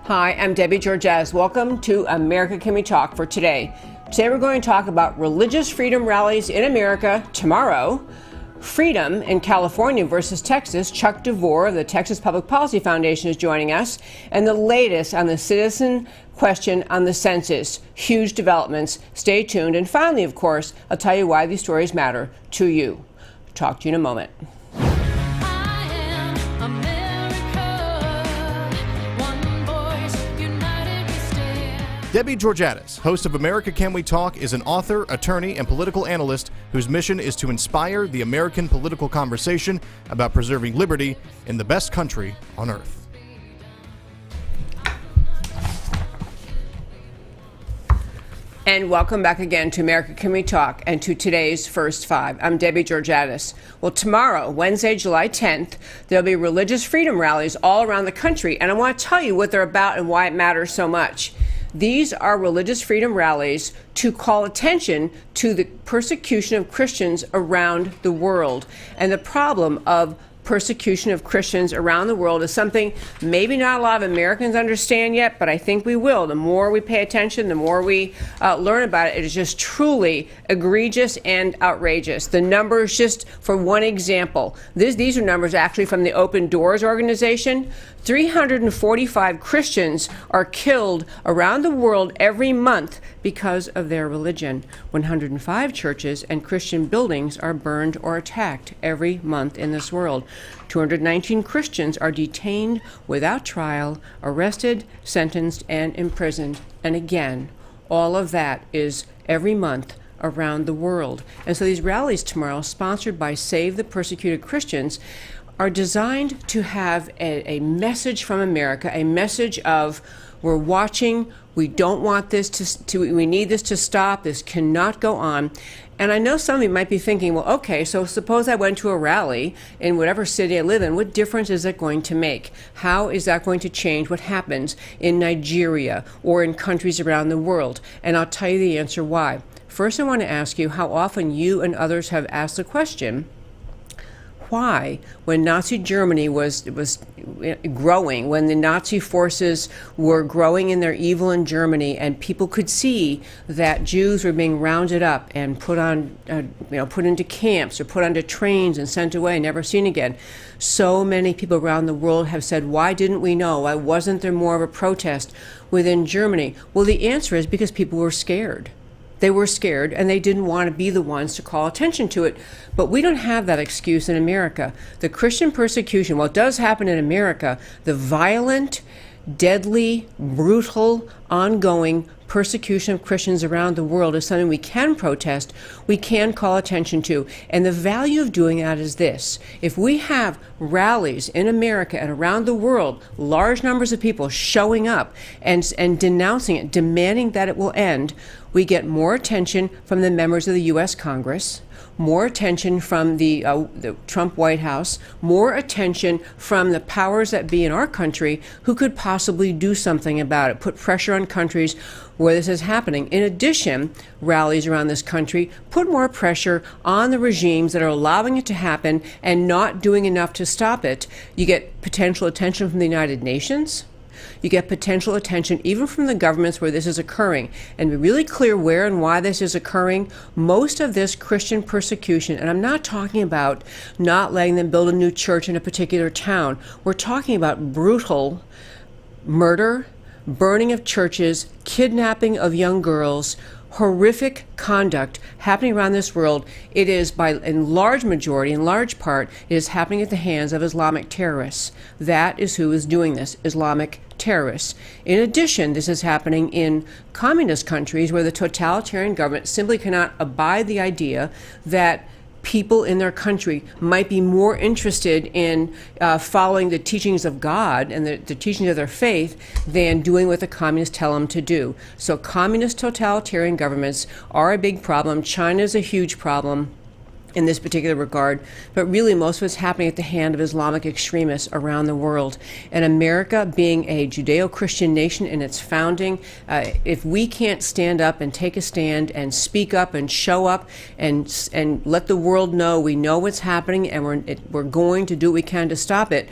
Hi, I'm Debbie Georgatos. Welcome to America Can We Talk for today. Today we're going to talk about religious freedom rallies in America tomorrow, freedom in California versus Texas. Chuck DeVore of the Texas Public Policy Foundation is joining us, and the latest on the citizen question on the census. Huge developments. Stay tuned. And finally, of course, I'll tell you why these stories matter to you. Talk to you in a moment. Debbie Georgatos, host of America Can We Talk, is an author, attorney, and political analyst whose mission is to inspire the American political conversation about preserving liberty in the best country on earth. And welcome back again to America Can We Talk and to today's First Five. I'm Debbie Georgatos. Well, tomorrow, Wednesday, July 10th, there'll be religious freedom rallies all around the country, and I want to tell you what they're about and why it matters so much. These are religious freedom rallies to call attention to the persecution of Christians around the world. And the problem of persecution of Christians around the world is something maybe not a lot of Americans understand yet, but I think we will. The more we pay attention, the more we learn about it. It is just truly egregious and outrageous. The numbers, just for one example, these are numbers actually from the Open Doors organization. 345 Christians are killed around the world every month because of their religion. 105 churches and Christian buildings are burned or attacked every month in this world. 219 Christians are detained without trial, arrested, sentenced, and imprisoned. And again, all of that is every month around the world. And so these rallies tomorrow, sponsored by Save the Persecuted Christians, are designed to have a message from America, a message of we're watching, we don't want this we need this to stop, this cannot go on. And I know some of you might be thinking, well, okay, so suppose I went to a rally in whatever city I live in, what difference is that going to make? How is that going to change what happens in Nigeria or in countries around the world? And I'll tell you the answer why. First, I want to ask you how often you and others have asked the question, why, when Nazi Germany was growing, when the Nazi forces were growing in their evil in Germany, and people could see that Jews were being rounded up and put into camps or put onto trains and sent away, never seen again. So many people around the world have said, why didn't we know? Why wasn't there more of a protest within Germany? Well, the answer is because people were scared. They were scared, and they didn't want to be the ones to call attention to it. But we don't have that excuse in America. The Christian persecution, well, it does happen in America, the violent, deadly, brutal, ongoing persecution of Christians around the world is something we can protest, we can call attention to. And the value of doing that is this. If we have rallies in America and around the world, large numbers of people showing up and denouncing it, demanding that it will end, we get more attention from the members of the U.S. Congress, more attention from the Trump White House, more attention from the powers that be in our country who could possibly do something about it, put pressure on countries where this is happening. In addition, rallies around this country put more pressure on the regimes that are allowing it to happen and not doing enough to stop it. You get potential attention from the United Nations. You get potential attention even from the governments where this is occurring. And be really clear where and why this is occurring. Most of this Christian persecution, and I'm not talking about not letting them build a new church in a particular town. We're talking about brutal murder, burning of churches, kidnapping of young girls, horrific conduct happening around this world. It is, in large part, it is happening at the hands of Islamic terrorists. That is who is doing this, Islamic terrorists. In addition, this is happening in communist countries where the totalitarian government simply cannot abide the idea that people in their country might be more interested in following the teachings of God and the teachings of their faith than doing what the communists tell them to do. So communist totalitarian governments are a big problem. China is a huge problem in this particular regard, but really most of it's happening at the hand of Islamic extremists around the world. And America, being a Judeo-Christian nation in its founding, if we can't stand up and take a stand and speak up and show up and let the world know we know what's happening and we're going to do what we can to stop it,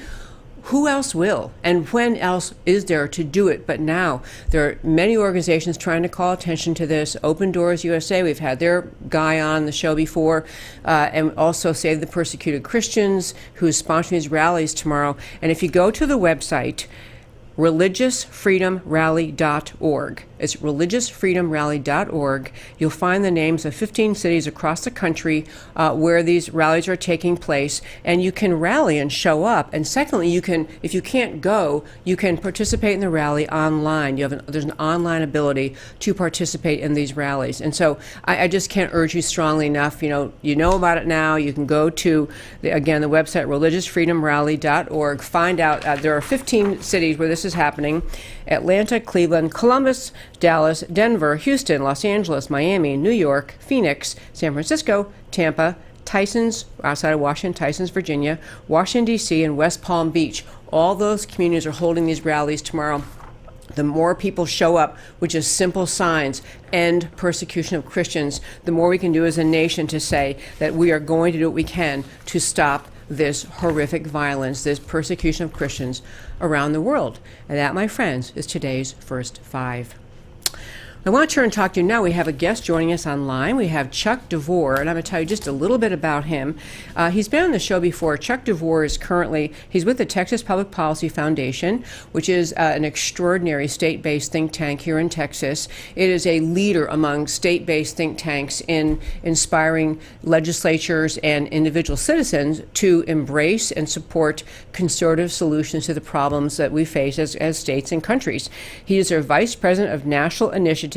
who else will? And when else is there to do it but now? There are many organizations trying to call attention to this. Open Doors USA, we've had their guy on the show before, and also Save the Persecuted Christians, who's sponsoring these rallies tomorrow. And if you go to the website, religiousfreedomrally.org. It's religiousfreedomrally.org. You'll find the names of 15 cities across the country where these rallies are taking place, and you can rally and show up. And secondly, you can, if you can't go, you can participate in the rally online. There's an online ability to participate in these rallies. And so I just can't urge you strongly enough. You know about it now. You can go to the website religiousfreedomrally.org. Find out there are 15 cities where this is happening: Atlanta, Cleveland, Columbus, Dallas, Denver, Houston, Los Angeles, Miami, New York, Phoenix, San Francisco, Tampa, Tysons, outside of Washington, Tysons, Virginia, Washington, D.C., and West Palm Beach. All those communities are holding these rallies tomorrow. The more people show up, which is simple signs, end persecution of Christians, the more we can do as a nation to say that we are going to do what we can to stop this horrific violence, this persecution of Christians around the world. And that, my friends, is today's First Five. I want to turn and talk to you now. We have a guest joining us online. We have Chuck DeVore, and I'm going to tell you just a little bit about him. He's been on the show before. Chuck DeVore is he's with the Texas Public Policy Foundation, which is an extraordinary state-based think tank here in Texas. It is a leader among state-based think tanks in inspiring legislatures and individual citizens to embrace and support conservative solutions to the problems that we face as states and countries. He is their vice president of national initiatives.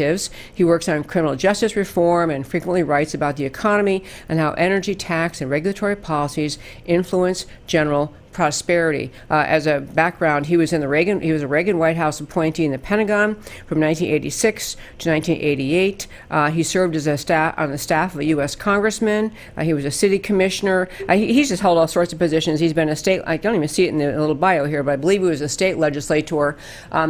He works on criminal justice reform and frequently writes about the economy and how energy, tax, and regulatory policies influence general prosperity. As a background, he was a Reagan White House appointee in the Pentagon from 1986 to 1988. He served as on the staff of a U.S. congressman. He was a city commissioner. He's just held all sorts of positions. He's been a state, I don't even see it in the little bio here, but I believe he was a state legislator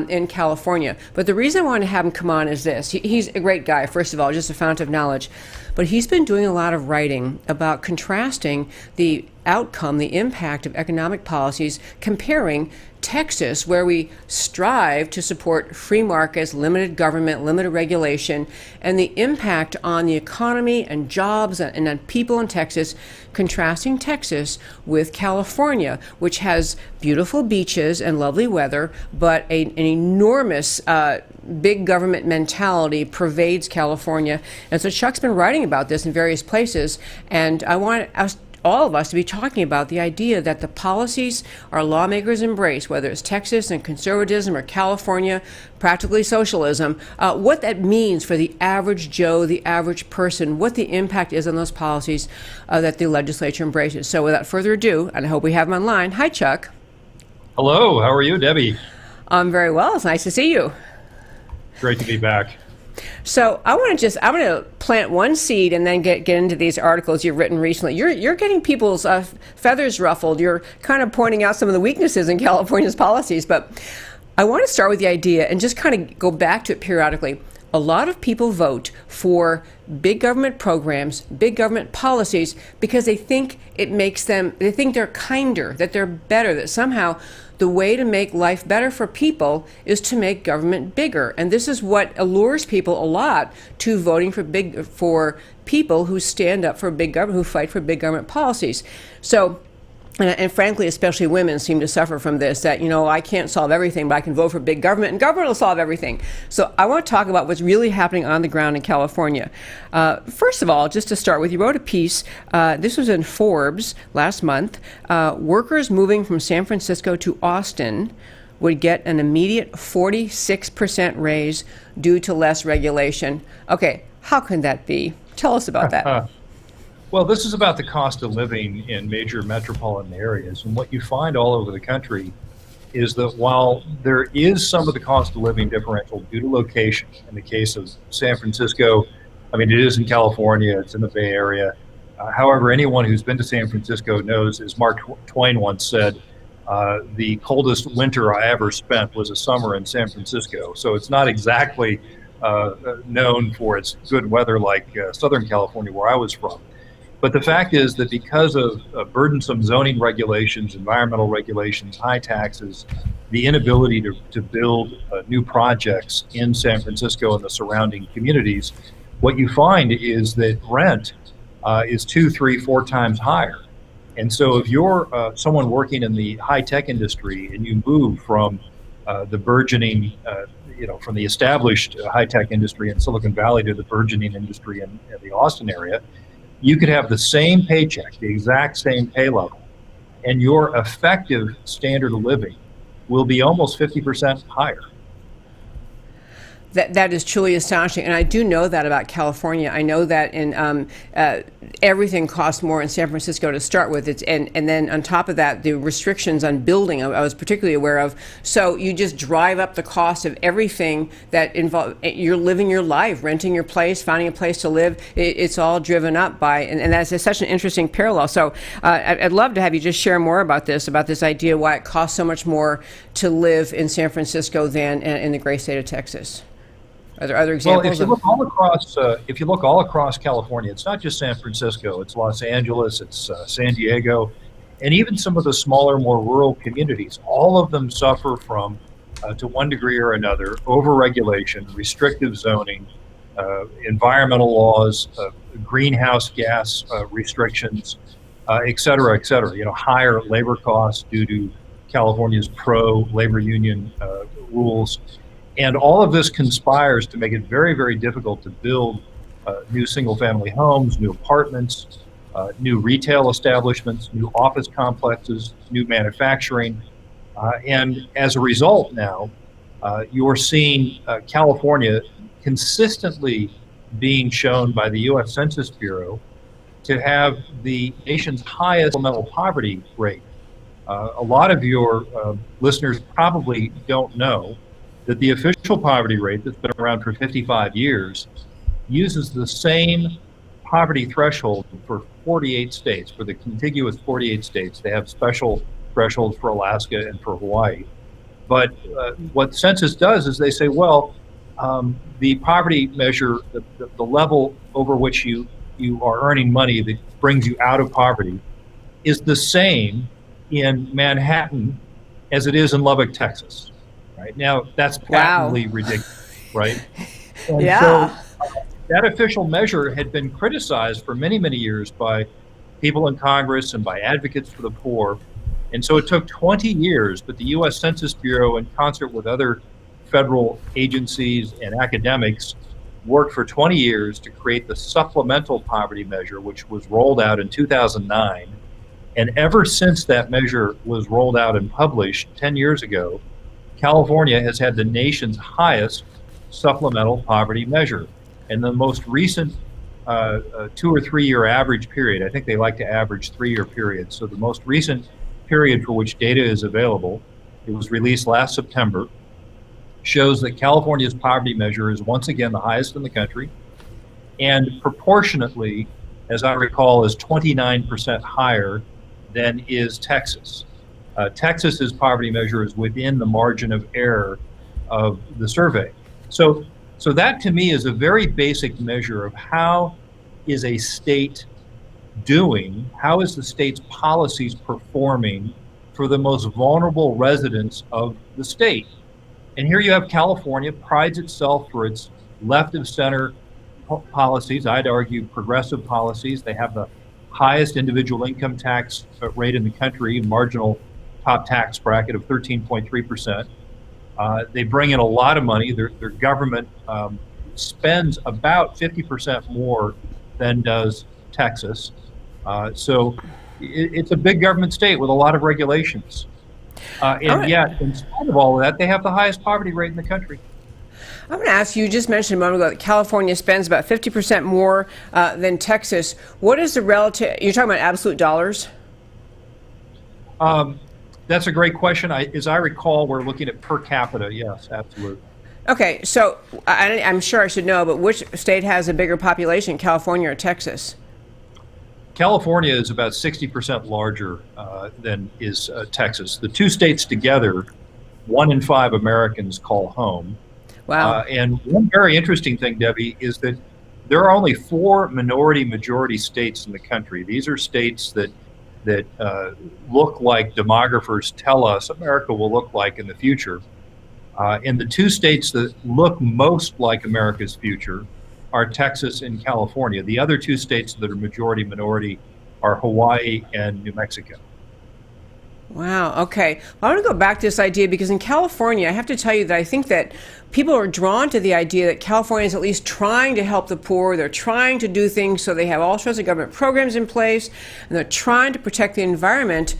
in California. But the reason I wanted to have him come on is this. He's a great guy, first of all, just a fountain of knowledge. But he's been doing a lot of writing about contrasting the outcome, the impact of economic policies, comparing Texas, where we strive to support free markets, limited government, limited regulation, and the impact on the economy and jobs and on people in Texas, contrasting Texas with California, which has beautiful beaches and lovely weather, but an enormous big government mentality pervades California. And so Chuck's been writing about this in various places, and I want us all of us to be talking about the idea that the policies our lawmakers embrace, whether it's Texas and conservatism or California, practically socialism, what that means for the average Joe, the average person, what the impact is on those policies that the legislature embraces. So without further ado, and I hope we have him online. Hi, Chuck. Hello, how are you, Debbie? I'm very well. It's nice to see you. Great to be back. So I'm going to plant one seed and then get into these articles you've written recently. You're getting people's feathers ruffled. You're kind of pointing out some of the weaknesses in California's policies. But I want to start with the idea and just kind of go back to it periodically. A lot of people vote for big government programs, big government policies, because they think they think they're kinder, that they're better, that somehow the way to make life better for people is to make government bigger. And this is what allures people a lot to voting for people who stand up for big government, who fight for big government policies. So, and frankly, especially women seem to suffer from this, that, I can't solve everything, but I can vote for big government, and government will solve everything. So I want to talk about what's really happening on the ground in California. First of all, just to start with, you wrote a piece, this was in Forbes last month, workers moving from San Francisco to Austin would get an immediate 46% raise due to less regulation. Okay, how can that be? Tell us about that. Well, this is about the cost of living in major metropolitan areas. And what you find all over the country is that while there is some of the cost of living differential due to location, in the case of San Francisco, it is in California, it's in the Bay Area. However, anyone who's been to San Francisco knows, as Mark Twain once said, the coldest winter I ever spent was a summer in San Francisco. So it's not exactly known for its good weather like Southern California, where I was from. But the fact is that because of burdensome zoning regulations, environmental regulations, high taxes, the inability to build new projects in San Francisco and the surrounding communities, what you find is that rent is 2, 3, 4 times higher. And so if you're someone working in the high-tech industry and you move from the burgeoning, from the established high-tech industry in Silicon Valley to the burgeoning industry in the Austin area, you could have the same paycheck, the exact same pay level, and your effective standard of living will be almost 50% higher. That is truly astonishing, and I do know that about California. I know that in everything costs more in San Francisco to start with. And then on top of that, the restrictions on building I was particularly aware of. So you just drive up the cost of everything that involves you're living your life, renting your place, finding a place to live. It's all driven up by, and that's such an interesting parallel. So I'd love to have you just share more about this idea why it costs so much more to live in San Francisco than in the great state of Texas. Are there other examples? Well, if you look all across California, it's not just San Francisco. It's Los Angeles, it's San Diego, and even some of the smaller, more rural communities. All of them suffer from, to one degree or another, overregulation, restrictive zoning, environmental laws, greenhouse gas restrictions, et cetera, et cetera. Higher labor costs due to California's pro-labor union rules. And all of this conspires to make it very, very difficult to build new single-family homes, new apartments, new retail establishments, new office complexes, new manufacturing. And as a result now, you're seeing California consistently being shown by the U.S. Census Bureau to have the nation's highest supplemental poverty rate. A lot of your listeners probably don't know that the official poverty rate that's been around for 55 years uses the same poverty threshold for 48 states, for the contiguous 48 states. They have special thresholds for Alaska and for Hawaii. But what census does is they say, well, the poverty measure, the level over which you are earning money that brings you out of poverty, is the same in Manhattan as it is in Lubbock, Texas. Right now, that's patently ridiculous, right? And yeah. So that official measure had been criticized for many, many years by people in Congress and by advocates for the poor. And so it took 20 years, but the U.S. Census Bureau, in concert with other federal agencies and academics, worked for 20 years to create the supplemental poverty measure, which was rolled out in 2009. And ever since that measure was rolled out and published 10 years ago, California has had the nation's highest supplemental poverty measure. And the most recent 2 or 3 year average period, I think they like to average 3-year periods. So the most recent period for which data is available, it was released last September, shows that California's poverty measure is once again the highest in the country, and proportionately, as I recall, is 29% higher than is Texas. Texas's poverty measure is within the margin of error of the survey. So that to me is a very basic measure of how is a state doing, how is the state's policies performing for the most vulnerable residents of the state. And here you have California prides itself for its left of center policies, I'd argue progressive policies. They have the highest individual income tax rate in the country, marginal top tax bracket of 13.3%. They bring in a lot of money. Their government spends about 50% more than does Texas. So it's a big government state with a lot of regulations. Yet, in spite of all of that, they have the highest poverty rate in the country. I'm going to ask you, just mentioned a moment ago that California spends about 50% more than Texas. What is the relative, you're talking about absolute dollars? That's a great question. As I recall, we're looking at per capita. Yes, absolutely. Okay, so I'm sure I should know, but which state has a bigger population, California or Texas? California is about 60% larger than is Texas. The two states together, 1 in 5 Americans call home. Wow. And one very interesting thing, Debbie, is that there are only 4 minority-majority states in the country. These are states that look like demographers tell us America will look like in the future. And the 2 states that look most like America's future are Texas and California. The other 2 states that are majority-minority are Hawaii and New Mexico. Wow. Okay. I want to go back to this idea because in California, I have to tell you that I think that people are drawn to the idea that California is at least trying to help the poor. They're trying to do things so they have all sorts of government programs in place, and they're trying to protect the environment,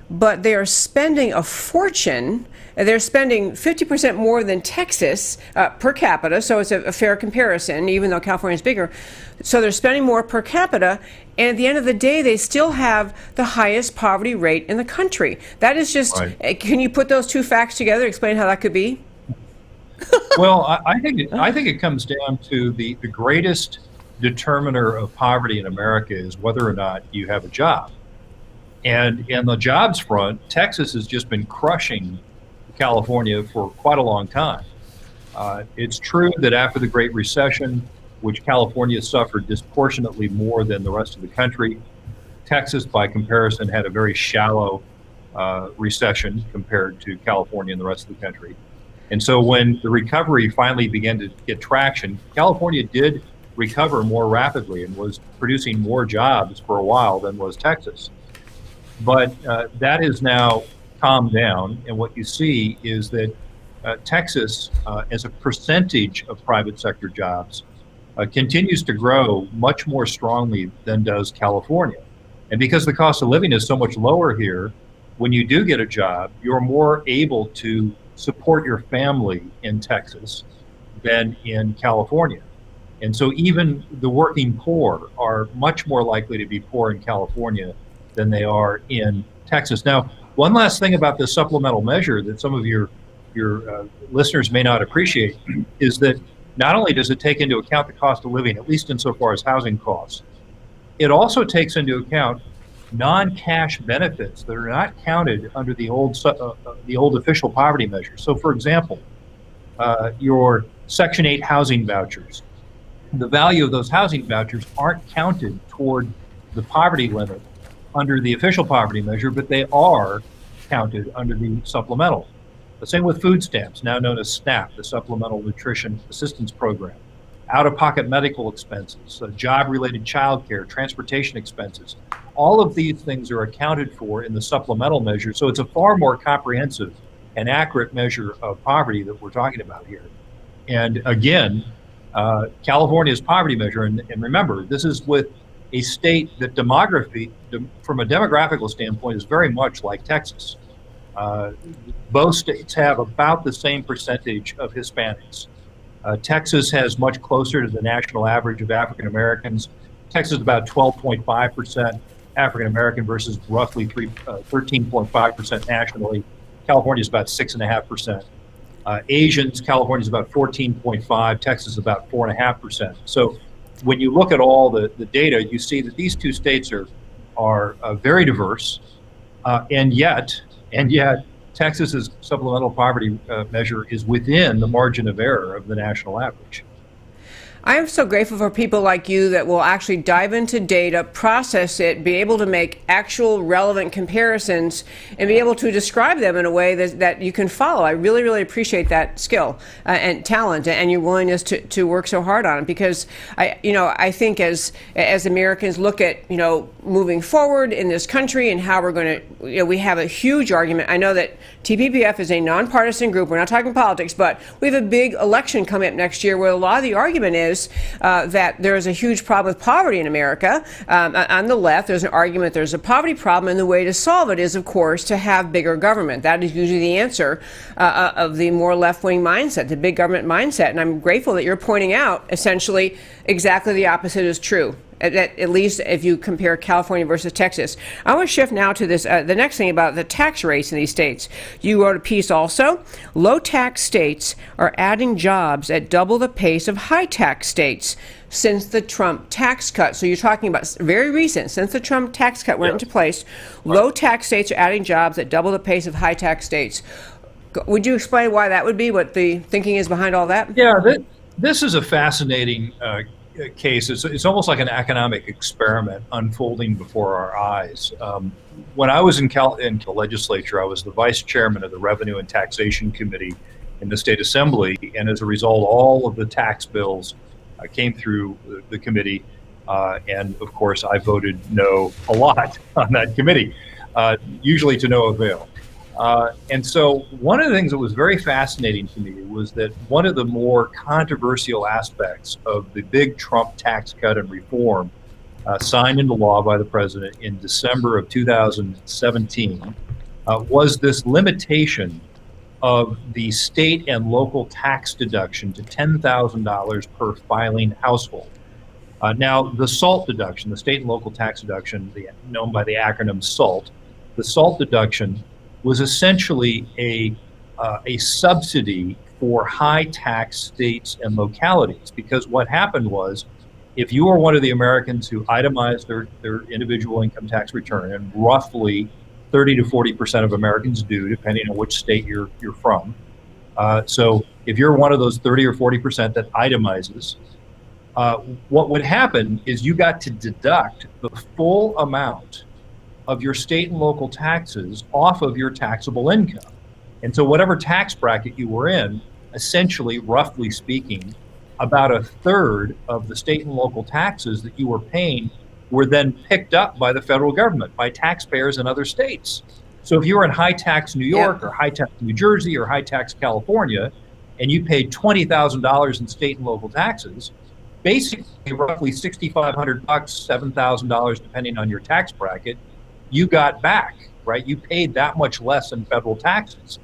but they are spending a fortune. They're spending 50% more than Texas per capita, so it's a fair comparison, even though California is bigger. So they're spending more per capita, and at the end of the day, they still have the highest poverty rate in the country. That is just, right. Can you put those 2 facts together, explain how that could be? Well, I think it comes down to the greatest determiner of poverty in America is whether or not you have a job. And in the jobs front, Texas has just been crushing California for quite a long time. It's true that after the Great Recession, which California suffered disproportionately more than the rest of the country, Texas, by comparison, had a very shallow recession compared to California and the rest of the country. And so when the recovery finally began to get traction, California did recover more rapidly and was producing more jobs for a while than was Texas. But that is now calmed down, and what you see is that Texas, as a percentage of private sector jobs, continues to grow much more strongly than does California. And because the cost of living is so much lower here, when you do get a job, you're more able to support your family in Texas than in California. And so even the working poor are much more likely to be poor in California than they are in Texas. Now, one last thing about this supplemental measure that some of your listeners may not appreciate is that not only does it take into account the cost of living, at least insofar as housing costs, it also takes into account non-cash benefits that are not counted under the old official poverty measure. So, for example, your Section 8 housing vouchers, the value of those housing vouchers aren't counted toward the poverty limit under the official poverty measure, but they are counted under the supplemental. The same with food stamps, now known as SNAP, the Supplemental Nutrition Assistance Program. Out-of-pocket medical expenses, job-related child care, transportation expenses. All of these things are accounted for in the supplemental measure, so it's a far more comprehensive and accurate measure of poverty that we're talking about here. And again, California's poverty measure, and remember, this is with a state that from a demographical standpoint, is very much like Texas. Both states have about the same percentage of Hispanics. Texas has much closer to the national average of African Americans. Texas is about 12.5% African American versus roughly 13.5% nationally. California is about 6.5%. Asians, California is about 14.5%, Texas is about 4.5%. So when you look at all the data, you see that these 2 states are very diverse, and yet Texas's supplemental poverty measure is within the margin of error of the national average. I am so grateful for people like you that will actually dive into data, process it, be able to make actual relevant comparisons, and be able to describe them in a way that you can follow. I really, really appreciate that skill and talent and your willingness to work so hard on it, because I think as Americans look at moving forward in this country and how we're going to, we have a huge argument. I know that TPPF is a nonpartisan group. We're not talking politics, but we have a big election coming up next year where a lot of the argument is that there is a huge problem with poverty in America. On the left, there's an argument there's a poverty problem, and the way to solve it is, of course, to have bigger government. That is usually the answer of the more left-wing mindset, the big government mindset. And I'm grateful that you're pointing out, essentially, exactly the opposite is true. At least if you compare California versus Texas. I want to shift now to this, the next thing about the tax rates in these states. You wrote a piece also. Low tax states are adding jobs at double the pace of high tax states since the Trump tax cut. So you're talking about very recent, since the Trump tax cut went into place. Low tax states are adding jobs at double the pace of high tax states. Would you explain why that would be, what the thinking is behind all that? Yeah, this is a fascinating case, it's almost like an economic experiment unfolding before our eyes. When I was in the legislature, I was the vice chairman of the Revenue and Taxation Committee in the state assembly, and as a result, all of the tax bills came through the committee, and of course, I voted no a lot on that committee, usually to no avail. And so one of the things that was very fascinating to me was that one of the more controversial aspects of the big Trump tax cut and reform signed into law by the president in December of 2017 was this limitation of the state and local tax deduction to $10,000 per filing household. Now, the SALT deduction, the state and local tax deduction, known by the acronym SALT, the SALT deduction was essentially a subsidy for high tax states and localities. Because what happened was, if you were one of the Americans who itemized their individual income tax return, and roughly 30 to 40% of Americans do, depending on which state you're from. So if you're one of those 30 or 40% that itemizes, what would happen is you got to deduct the full amount of your state and local taxes off of your taxable income. And so whatever tax bracket you were in, essentially, roughly speaking, about a third of the state and local taxes that you were paying were then picked up by the federal government, by taxpayers in other states. So if you were in high tax New York or high tax New Jersey or high tax California, and you paid $20,000 in state and local taxes, basically roughly $6,500, $7,000, depending on your tax bracket, you got back, right? You paid that much less in federal taxes.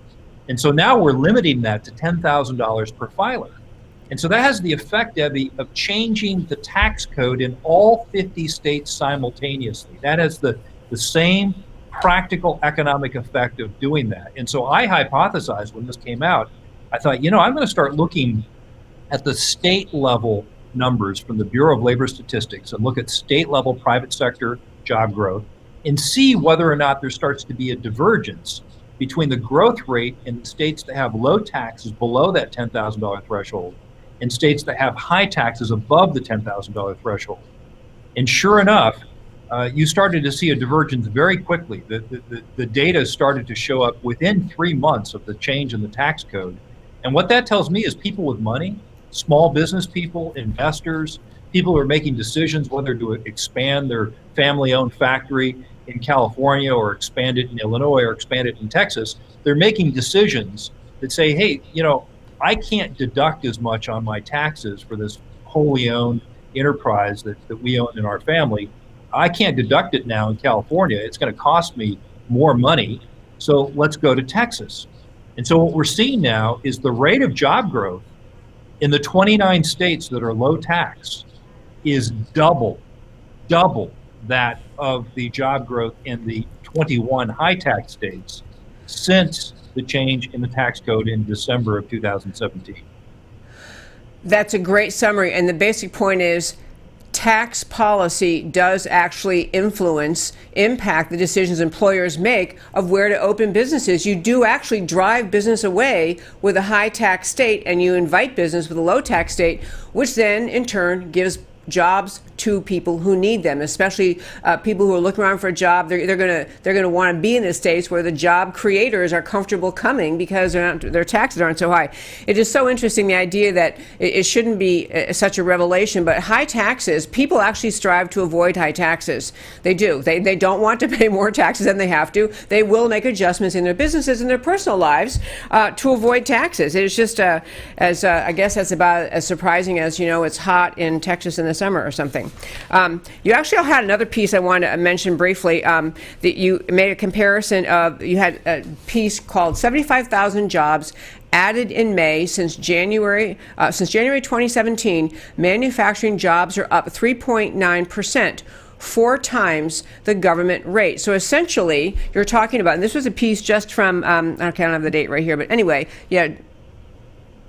And so now we're limiting that to $10,000 per filer. And so that has the effect, Debbie, of changing the tax code in all 50 states simultaneously. That has the same practical economic effect of doing that. And so I hypothesized when this came out, I thought, I'm going to start looking at the state level numbers from the Bureau of Labor Statistics and look at state level private sector job growth and see whether or not there starts to be a divergence between the growth rate in the states that have low taxes below that $10,000 threshold and states that have high taxes above the $10,000 threshold. And sure enough, you started to see a divergence very quickly. The data started to show up within 3 months of the change in the tax code. And what that tells me is people with money, small business people, investors, people who are making decisions whether to expand their family-owned factory in California or expand it in Illinois or expand it in Texas, they're making decisions that say, hey, I can't deduct as much on my taxes for this wholly owned enterprise that we own in our family. I can't deduct it now in California. It's going to cost me more money. So let's go to Texas. And so what we're seeing now is the rate of job growth in the 29 states that are low tax is double that of the job growth in the 21 high tax states since the change in the tax code in December of 2017. That's a great summary. And the basic point is tax policy does actually impact the decisions employers make of where to open businesses. You do actually drive business away with a high tax state and you invite business with a low tax state, which then in turn gives jobs to people who need them, especially people who are looking around for a job. They're gonna want to be in the states where the job creators are comfortable coming because their taxes aren't so high. It is so interesting, the idea that it shouldn't be such a revelation, but high taxes, people actually strive to avoid high taxes. They do. They don't want to pay more taxes than they have to. They will make adjustments in their businesses and their personal lives to avoid taxes. It's just I guess that's about as surprising as it's hot in Texas in the summer or something. You actually had another piece I wanted to mention briefly, that you made a comparison of, you had a piece called 75,000 jobs added in May since January 2017. Manufacturing jobs are up 3.9%. 4 times the government rate. So essentially, you're talking about, and this was a piece just from, I don't have the date right here, but anyway,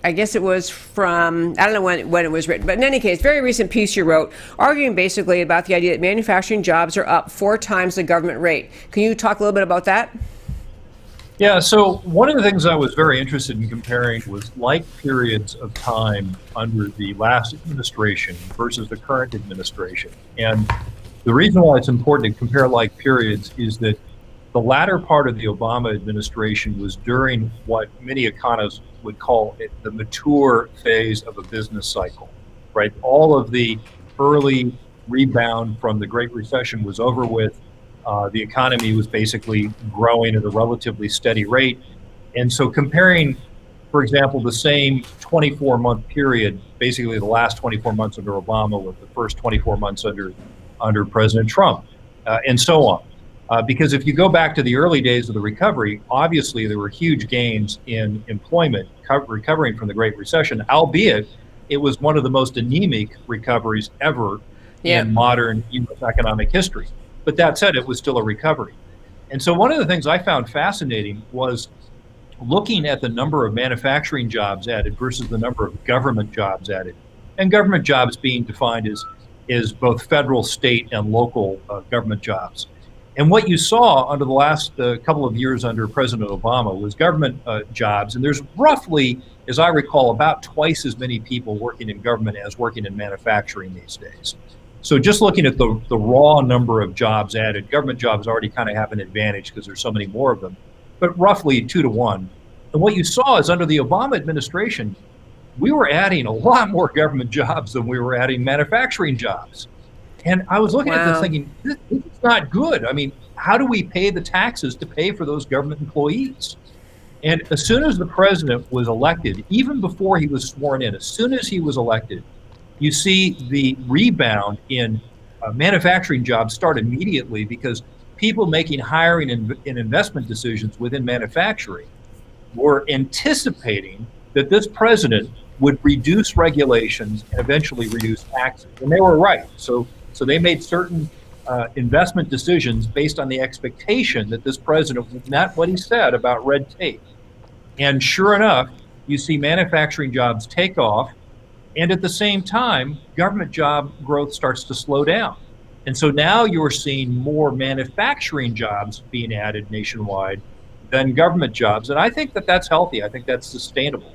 I guess it was from, I don't know when it was written, but in any case, very recent piece you wrote, arguing basically about the idea that manufacturing jobs are up 4 times the government rate. Can you talk a little bit about that? Yeah, so one of the things I was very interested in comparing was like periods of time under the last administration versus the current administration. And the reason why it's important to compare like periods is that the latter part of the Obama administration was during what many economists would call it the mature phase of a business cycle, right? All of the early rebound from the Great Recession was over with. The economy was basically growing at a relatively steady rate. And so comparing, for example, the same 24-month period, basically the last 24 months under Obama with the first 24 months under President Trump, and so on. Because if you go back to the early days of the recovery, obviously there were huge gains in employment recovering from the Great Recession, albeit it was one of the most anemic recoveries ever in modern U.S. economic history. But that said, it was still a recovery. And so one of the things I found fascinating was looking at the number of manufacturing jobs added versus the number of government jobs added. And government jobs being defined as both federal, state, and local government jobs. And what you saw under the last couple of years under President Obama was government jobs. And there's roughly, as I recall, about twice as many people working in government as working in manufacturing these days. So just looking at the raw number of jobs added, government jobs already kind of have an advantage because there's so many more of them, but roughly 2 to 1. And what you saw is under the Obama administration, we were adding a lot more government jobs than we were adding manufacturing jobs. And I was looking at this thinking, this is not good. I mean, how do we pay the taxes to pay for those government employees? And as soon as the president was elected, even before he was sworn in, as soon as he was elected, you see the rebound in manufacturing jobs start immediately because people making hiring and investment decisions within manufacturing were anticipating that this president would reduce regulations and eventually reduce taxes. And they were right. So they made certain investment decisions based on the expectation that this president would not what he said about red tape. And sure enough, you see manufacturing jobs take off. And at the same time, government job growth starts to slow down. And so now you're seeing more manufacturing jobs being added nationwide than government jobs. And I think that that's healthy. I think that's sustainable.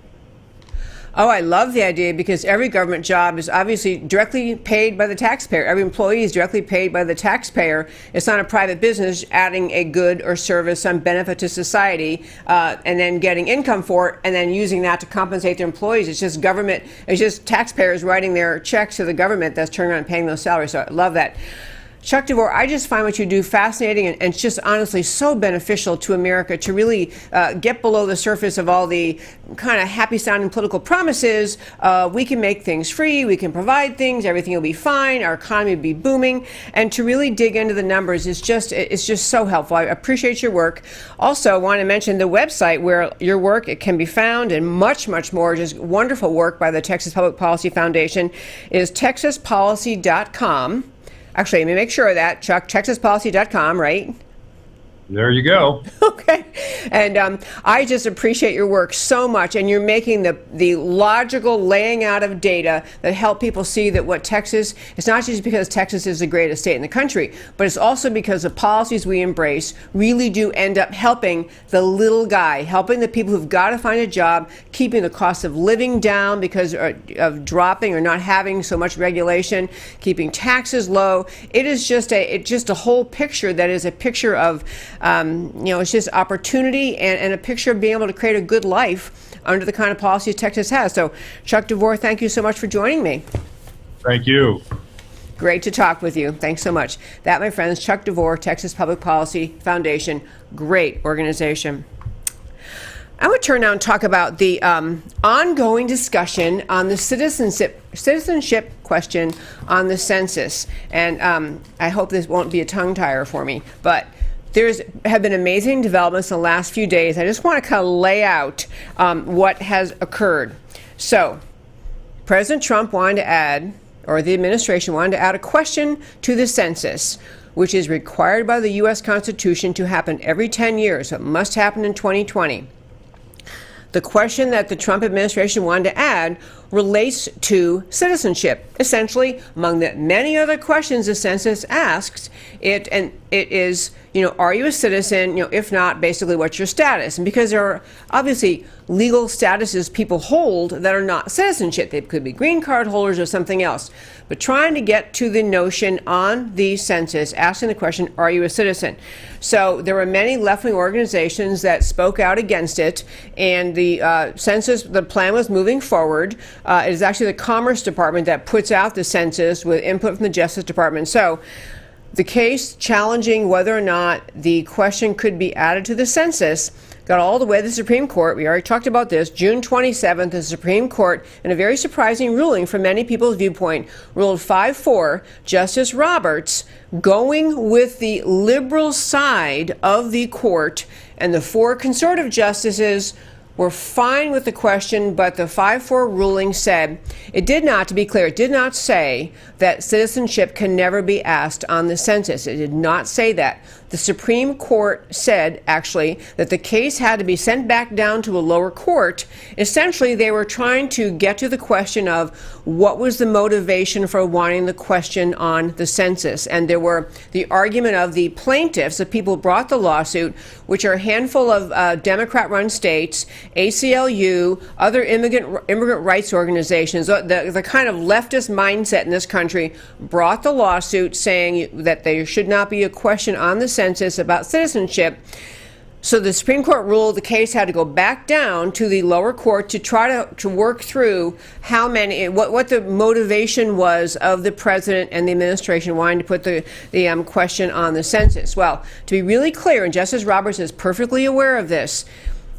Oh, I love the idea because every government job is obviously directly paid by the taxpayer. Every employee is directly paid by the taxpayer. It's not a private business adding a good or service, some benefit to society, and then getting income for it, and then using that to compensate their employees. It's just government, it's just taxpayers writing their checks to the government that's turning around and paying those salaries. So I love that. Chuck DeVore, I just find what you do fascinating and it's just honestly so beneficial to America to really get below the surface of all the kind of happy-sounding political promises. We can make things free, we can provide things, everything will be fine, our economy will be booming, and to really dig into the numbers is just so helpful. I appreciate your work. Also, I want to mention the website where your work it can be found and much, much more. Just wonderful work by the Texas Public Policy Foundation is texaspolicy.com. Actually, let me make sure of that, Chuck, texaspolicy.com, right? There you go. Okay. And I just appreciate your work so much. And you're making the logical laying out of data that help people see that what Texas, it's not just because Texas is the greatest state in the country, but it's also because the policies we embrace really do end up helping the little guy, helping the people who've got to find a job, keeping the cost of living down because of dropping or not having so much regulation, keeping taxes low. It is just a whole picture that is a picture of it's just opportunity and a picture of being able to create a good life under the kind of policies Texas has. So, Chuck DeVore, thank you so much for joining me. Thank you. Great to talk with you. Thanks so much. That, my friends, Chuck DeVore, Texas Public Policy Foundation. Great organization. I would turn now and talk about the ongoing discussion on the citizenship question on the census. And I hope this won't be a tongue tire for me, but have been amazing developments in the last few days. I just want to kind of lay out what has occurred. So, President Trump wanted to add, or the administration wanted to add a question to the census, which is required by the U.S. Constitution to happen every 10 years. So it must happen in 2020. The question that the Trump administration wanted to add relates to citizenship. Essentially, among the many other questions the census asks, it is, are you a citizen? If not, basically, what's your status? And because there are obviously legal statuses people hold that are not citizenship. They could be green card holders or something else. But trying to get to the notion on the census, asking the question, are you a citizen? So there were many left-wing organizations that spoke out against it, and the census, the plan was moving forward. It is actually the Commerce Department that puts out the census with input from the Justice Department. So the case challenging whether or not the question could be added to the census got all the way to the Supreme Court. We already talked about this. June 27th, the Supreme Court, in a very surprising ruling from many people's viewpoint, ruled 5-4, Justice Roberts going with the liberal side of the court, and the 4 conservative justices were fine with the question, but the 5-4 ruling said, it did not, to be clear, it did not say that citizenship can never be asked on the census. It did not say that. The Supreme Court said, actually, that the case had to be sent back down to a lower court. Essentially, they were trying to get to the question of what was the motivation for wanting the question on the census. And there were the argument of the plaintiffs, the people who brought the lawsuit, which are a handful of Democrat-run states, ACLU, other immigrant rights organizations, the kind of leftist mindset in this country brought the lawsuit saying that there should not be a question on the census about citizenship. So the Supreme Court ruled the case had to go back down to the lower court to try to work through what the motivation was of the president and the administration wanting to put the question on the census. Well, to be really clear, and Justice Roberts is perfectly aware of this,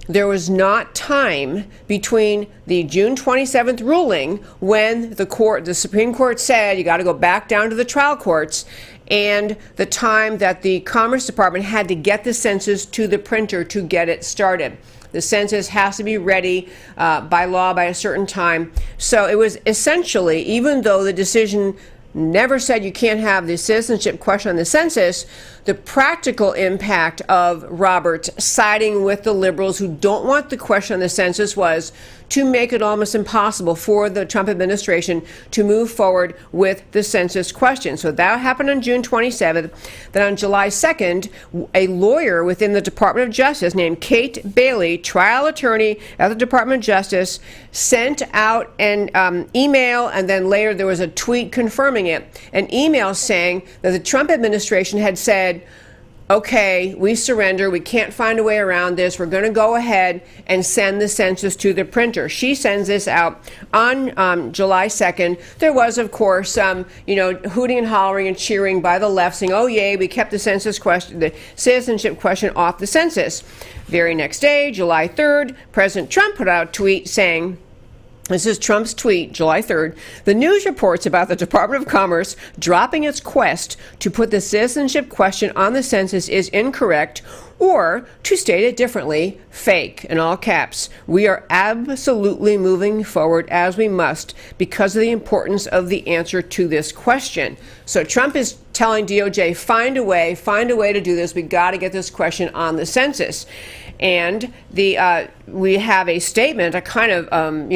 there was not time between the June 27th ruling when the Supreme Court said you got to go back down to the trial courts, and the time that the Commerce Department had to get the census to the printer to get it started. The census has to be ready by law by a certain time. So it was essentially, even though the decision never said you can't have the citizenship question on the census, the practical impact of Roberts siding with the liberals who don't want the question on the census was to make it almost impossible for the Trump administration to move forward with the census question. So that happened on June 27th. Then on July 2nd, a lawyer within the Department of Justice named Kate Bailey, trial attorney at the Department of Justice, sent out an email, and then later there was a tweet confirming it, an email saying that the Trump administration had said, okay, we surrender. We can't find a way around this. We're going to go ahead and send the census to the printer. She sends this out on July 2nd. There was, of course, hooting and hollering and cheering by the left, saying, oh, yay, we kept the citizenship question off the census. Very next day, July 3rd, President Trump put out a tweet saying, this is Trump's tweet, July 3rd. The news reports about the Department of Commerce dropping its quest to put the citizenship question on the census is incorrect, or, to state it differently, fake, in all caps. We are absolutely moving forward as we must because of the importance of the answer to this question. So Trump is telling DOJ, find a way to do this. We got to get this question on the census. And we have a statement, a kind of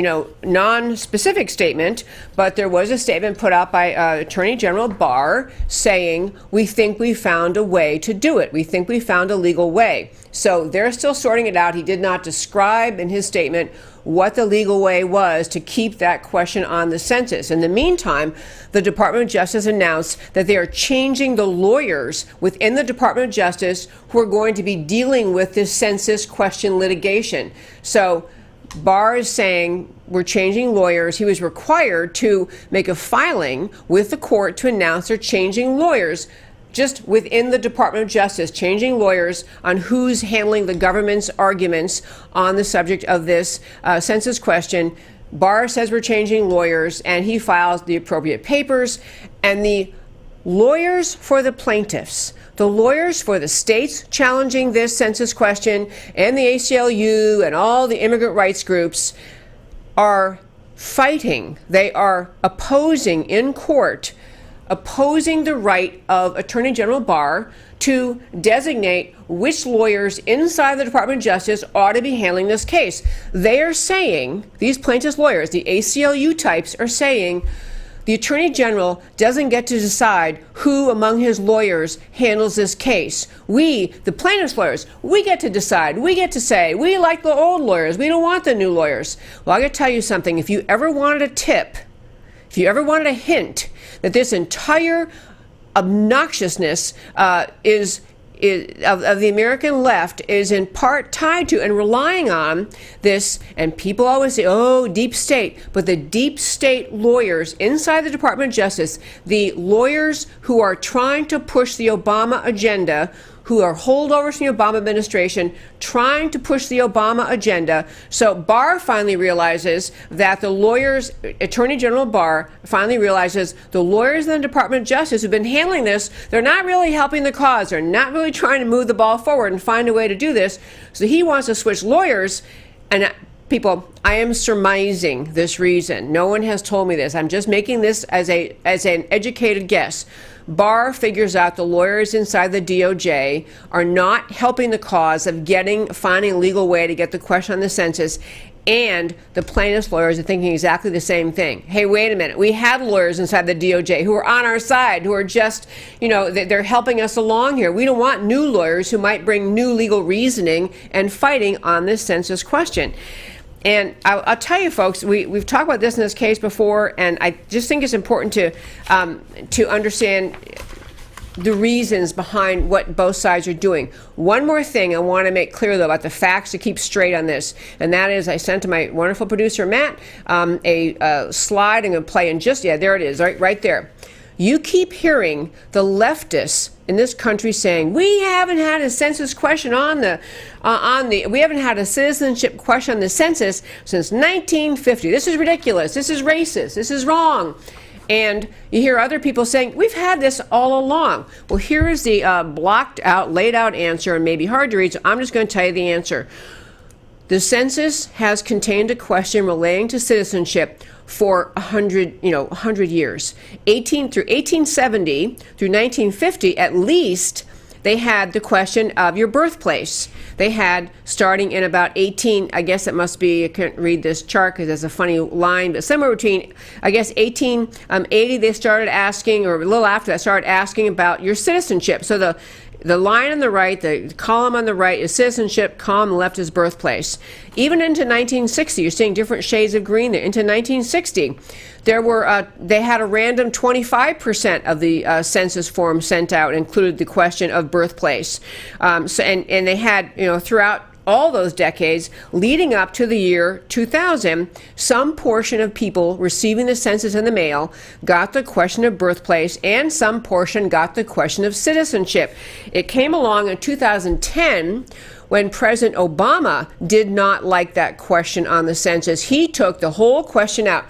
non-specific statement, but there was a statement put out by Attorney General Barr saying, we think we found a way to do it. We think we found a legal way. So they're still sorting it out. He did not describe in his statement what the legal way was to keep that question on the census. In the meantime, the Department of Justice announced that they are changing the lawyers within the Department of Justice who are going to be dealing with this census question litigation. So Barr is saying we're changing lawyers. He was required to make a filing with the court to announce they're changing lawyers just within the Department of Justice, changing lawyers on who's handling the government's arguments on the subject of this census question. Barr says we're changing lawyers, and he files the appropriate papers. And the lawyers for the plaintiffs, the lawyers for the states challenging this census question, and the ACLU and all the immigrant rights groups are fighting. They are opposing in court opposing the right of Attorney General Barr to designate which lawyers inside the Department of Justice ought to be handling this case. They are saying, these plaintiffs' lawyers, the ACLU types, are saying the Attorney General doesn't get to decide who among his lawyers handles this case. We, the plaintiffs' lawyers, we get to decide. We get to say, we like the old lawyers. We don't want the new lawyers. Well, I got to tell you something. If you ever wanted a tip, if you ever wanted a hint that this entire obnoxiousness of the American left is in part tied to and relying on this, and people always say, oh, deep state, but the deep state lawyers inside the Department of Justice, the lawyers who are trying to push the Obama agenda, who are holdovers from the Obama administration, trying to push the Obama agenda. So Barr finally realizes that the lawyers, Attorney General Barr finally realizes the lawyers in the Department of Justice who've been handling this, they're not really helping the cause. They're not really trying to move the ball forward and find a way to do this. So he wants to switch lawyers. And people, I am surmising this reason. No one has told me this. I'm just making this as an educated guess. Barr figures out the lawyers inside the DOJ are not helping the cause of finding a legal way to get the question on the census, and the plaintiffs' lawyers are thinking exactly the same thing. Hey, wait a minute. We have lawyers inside the DOJ who are on our side, who are just, they're helping us along here. We don't want new lawyers who might bring new legal reasoning and fighting on this census question. And I'll tell you, folks, we've talked about this in this case before, and I just think it's important to understand the reasons behind what both sides are doing. One more thing I want to make clear, though, about the facts to keep straight on this, and that is I sent to my wonderful producer, Matt, a slide I'm going to play in there it is, right there. You keep hearing the leftists in this country saying, we haven't had a census question we haven't had a citizenship question on the census since 1950. This is ridiculous. This is racist. This is wrong. And you hear other people saying, we've had this all along. Well, here is the laid out answer, and maybe hard to read, so I'm just going to tell you the answer. The census has contained a question relating to citizenship for 100 years. 1870 through 1950, at least, they had the question of your birthplace. They had, starting in about I guess it must be, I can't read this chart because there's a funny line, but somewhere between, I guess, 1880, they started asking, or a little after that, started asking about your citizenship. So the line on the right, the column on the right is citizenship, column on the left is birthplace. Even into 1960, you're seeing different shades of green there. Into 1960, they had a random 25% of the census form sent out included the question of birthplace. And they had, throughout all those decades leading up to the year 2000, some portion of people receiving the census in the mail got the question of birthplace, and some portion got the question of citizenship. It came along in 2010 when President Obama did not like that question on the census. He took the whole question out.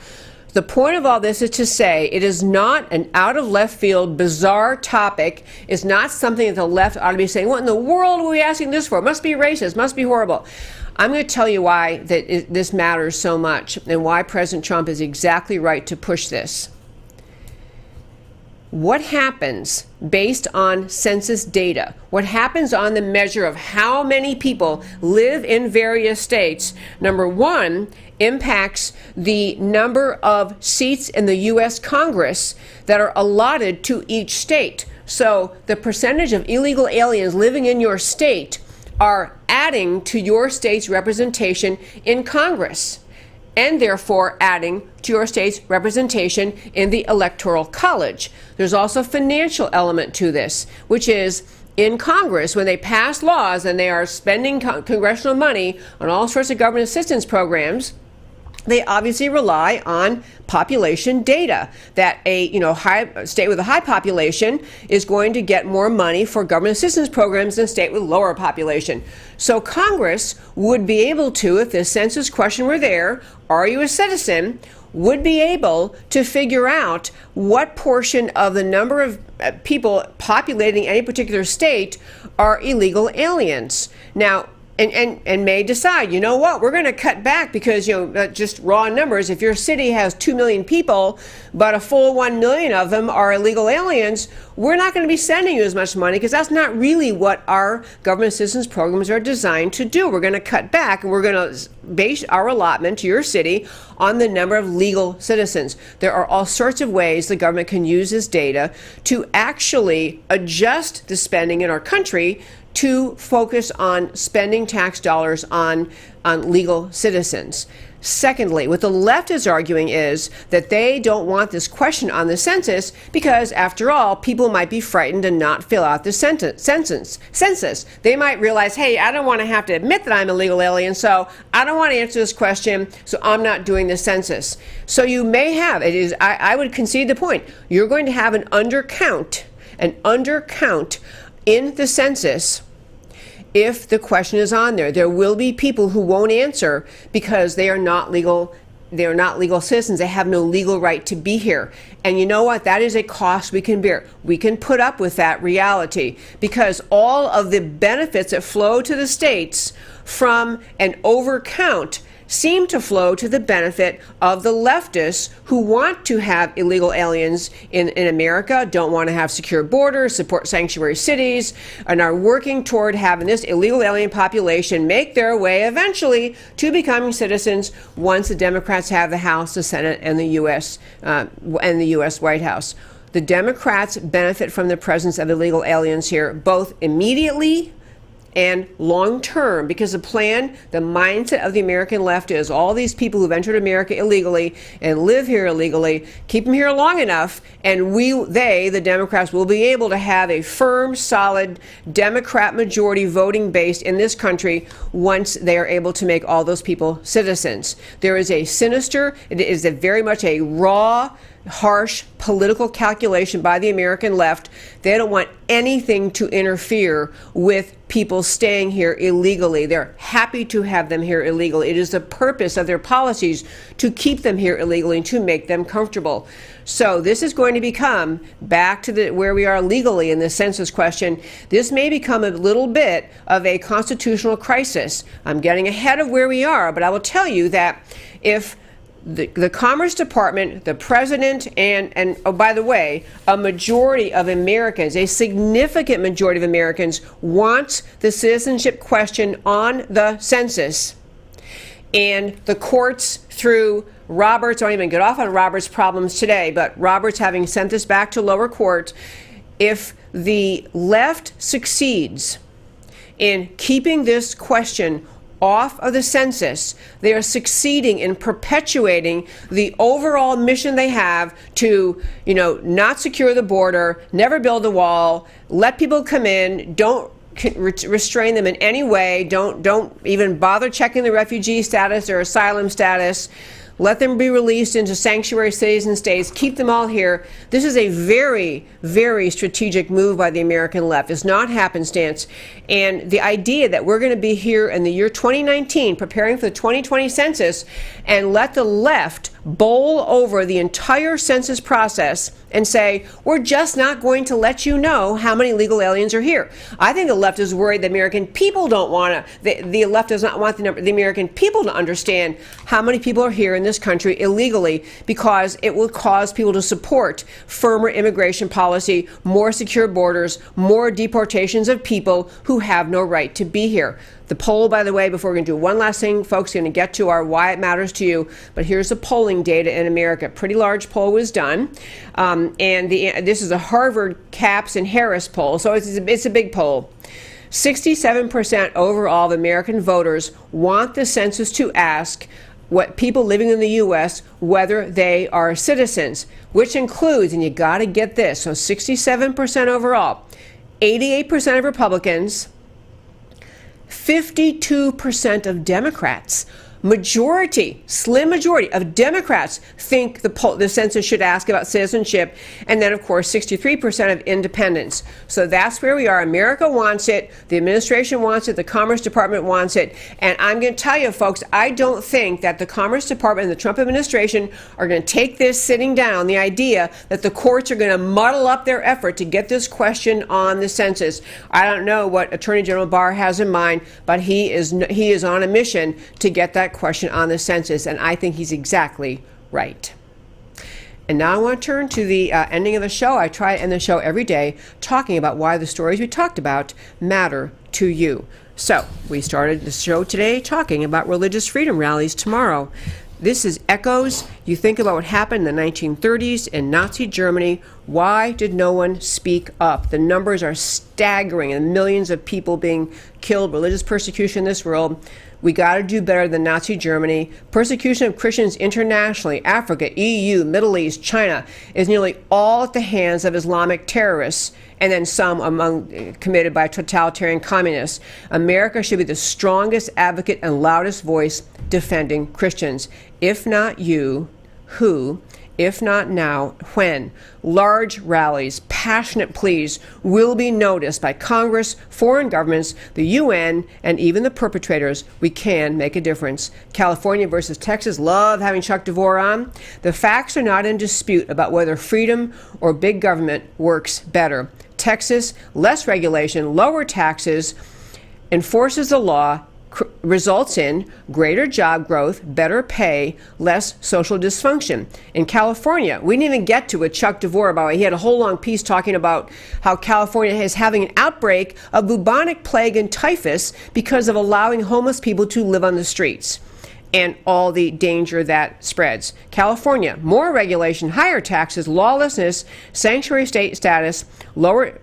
The point of all this is to say it is not an out-of-left field, bizarre topic. It's not something that the left ought to be saying, what in the world are we asking this for? It must be racist, must be horrible. I'm going to tell you why this matters so much and why President Trump is exactly right to push this. What happens based on census data, what happens on the measure of how many people live in various states, number one, impacts the number of seats in the U.S. Congress that are allotted to each state. So the percentage of illegal aliens living in your state are adding to your state's representation in Congress, and therefore adding to your state's representation in the Electoral College. There's also a financial element to this, which is in Congress, when they pass laws and they are spending congressional money on all sorts of government assistance programs, they obviously rely on population data, that a high state with a high population is going to get more money for government assistance programs than a state with lower population. So Congress would be able to, if the census question were there, are you a citizen, would be able to figure out what portion of the number of people populating any particular state are illegal aliens. Now, and may decide, you know what, we're going to cut back because, just raw numbers. If your city has 2 million people, but a full 1 million of them are illegal aliens, we're not going to be sending you as much money because that's not really what our government assistance programs are designed to do. We're going to cut back, and we're going to base our allotment to your city on the number of legal citizens. There are all sorts of ways the government can use this data to actually adjust the spending in our country to focus on spending tax dollars on legal citizens. Secondly, what the left is arguing is that they don't want this question on the census because, after all, people might be frightened and not fill out the census. They might realize, hey, I don't want to have to admit that I'm a legal alien, so I don't want to answer this question, so I'm not doing the census. So you may have, I would concede the point, you're going to have an undercount in the census. If the question is on there will be people who won't answer because they are not legal citizens. They have no legal right to be here. And you know what? That is a cost we can bear. We can put up with that reality because all of the benefits that flow to the states from an overcount seem to flow to the benefit of the leftists who want to have illegal aliens in America, don't want to have secure borders, support sanctuary cities, and are working toward having this illegal alien population make their way eventually to becoming citizens once the Democrats have the House, the Senate, and the U.S. White House. The Democrats benefit from the presence of illegal aliens here, both immediately and long term, because the mindset of the American left is all these people who've entered America illegally and live here illegally, keep them here long enough, and the Democrats, will be able to have a firm, solid Democrat majority voting base in this country once they are able to make all those people citizens. There is it is very much a raw, harsh political calculation by the American left. They don't want anything to interfere with people staying here illegally. They're happy to have them here illegally. It is the purpose of their policies to keep them here illegally and to make them comfortable. So this is going to become, back to where we are legally in the census question, this may become a little bit of a constitutional crisis. I'm getting ahead of where we are, but I will tell you that if the Commerce Department, the president, and oh, by the way, a majority of Americans, a significant majority of Americans, wants the citizenship question on the census. And the courts, through Roberts, don't even get off on Roberts' problems today, but Roberts having sent this back to lower court, if the left succeeds in keeping this question off of the census, they are succeeding in perpetuating the overall mission they have to, not secure the border, never build a wall, let people come in, don't restrain them in any way, don't even bother checking the refugee status or asylum status. Let them be released into sanctuary cities and states. Keep them all here. This is a very, very strategic move by the American left. It's not happenstance. And the idea that we're going to be here in the year 2019 preparing for the 2020 census and let the left bowl over the entire census process and say, we're just not going to let you know how many legal aliens are here. I think the left is worried the American people don't want to, the left does not want the American people to understand how many people are here in this country illegally, because it will cause people to support firmer immigration policy, more secure borders, more deportations of people who have no right to be here. The poll, by the way, before we're going to do one last thing, folks, going to get to our why it matters to you, but here's the polling data in America. Pretty large poll was done, this is a Harvard, Capps, and Harris poll, so it's a big poll. 67% overall of American voters want the census to ask what people living in the U.S. whether they are citizens, which includes, and you got to get this, so 67% overall, 88% of Republicans, 52% of Democrats. slim majority of Democrats think the census should ask about citizenship, and then of course 63% of independents. So that's where we are. America wants it, the administration wants it, the Commerce Department wants it, and I'm going to tell you folks, I don't think that the Commerce Department and the Trump administration are going to take this sitting down, the idea that the courts are going to muddle up their effort to get this question on the census. I don't know what Attorney General Barr has in mind, but he is on a mission to get that question on the census, and I think he's exactly right. And now I want to turn to the ending of the show. I try to end the show every day talking about why the stories we talked about matter to you. So we started the show today talking about religious freedom rallies tomorrow. This is echoes. You think about what happened in the 1930s in Nazi Germany. Why did no one speak up? The numbers are staggering, and millions of people being killed, religious persecution in this world. We got to do better than Nazi Germany. Persecution of Christians internationally, Africa, EU, Middle East, China, is nearly all at the hands of Islamic terrorists, and then some committed by totalitarian communists. America should be the strongest advocate and loudest voice defending Christians. If not you, who? If not now, when? Large rallies, passionate pleas will be noticed by Congress, foreign governments, the UN, and even the perpetrators. We can make a difference. California versus Texas, love having Chuck DeVore on. The facts are not in dispute about whether freedom or big government works better. Texas, less regulation, lower taxes, enforces the law, results in greater job growth, better pay, less social dysfunction. In California, we didn't even get to with Chuck DeVore about it. He had a whole long piece talking about how California is having an outbreak of bubonic plague and typhus because of allowing homeless people to live on the streets and all the danger that spreads. California, more regulation, higher taxes, lawlessness, sanctuary state status,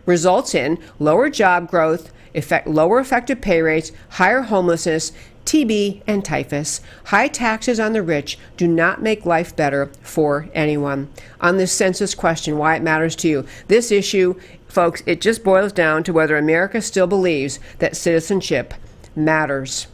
results in lower job growth, lower effective pay rates, higher homelessness, TB, and typhus. High taxes on the rich do not make life better for anyone. On this census question, why it matters to you, this issue, folks, it just boils down to whether America still believes that citizenship matters.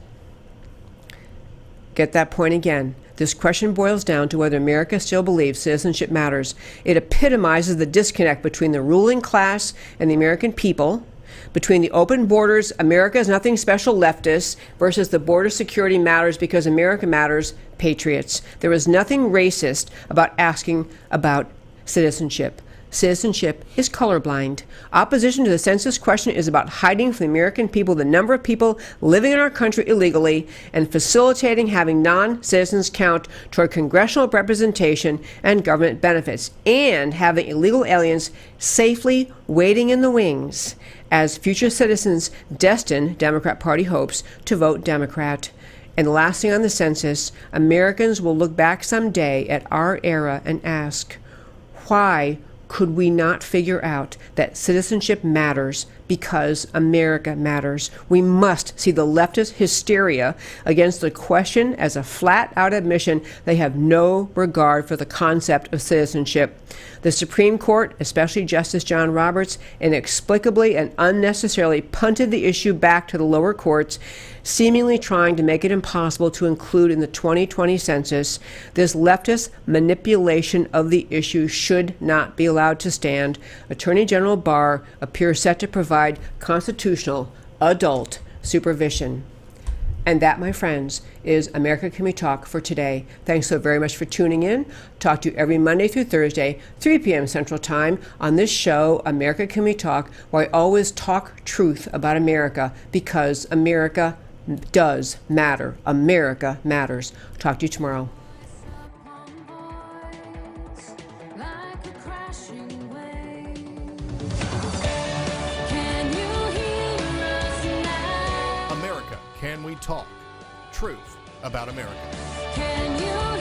Get that point again. This question boils down to whether America still believes citizenship matters. It epitomizes the disconnect between the ruling class and the American people, between the open borders, America is nothing special leftists, versus the border security matters because America matters patriots. There is nothing racist about asking about citizenship. Citizenship is colorblind. Opposition to the census question is about hiding from the American people the number of people living in our country illegally and facilitating having non-citizens count toward congressional representation and government benefits, and having illegal aliens safely waiting in the wings as future citizens destined, Democrat Party hopes, to vote Democrat. And the last thing on the census, Americans will look back someday at our era and ask, why could we not figure out that citizenship matters because America matters? We must see the leftist hysteria against the question as a flat-out admission they have no regard for the concept of citizenship. The Supreme Court, especially Justice John Roberts, inexplicably and unnecessarily punted the issue back to the lower courts, seemingly trying to make it impossible to include in the 2020 census. This leftist manipulation of the issue should not be allowed to stand. Attorney General Barr appears set to provide constitutional adult supervision. And that, my friends, is America Can We Talk for today. Thanks so very much for tuning in. Talk to you every Monday through Thursday, 3 p.m. Central Time on this show, America Can We Talk, where I always talk truth about America because America does matter. America matters. Talk to you tomorrow. America Can We Talk? Truth about America. Can you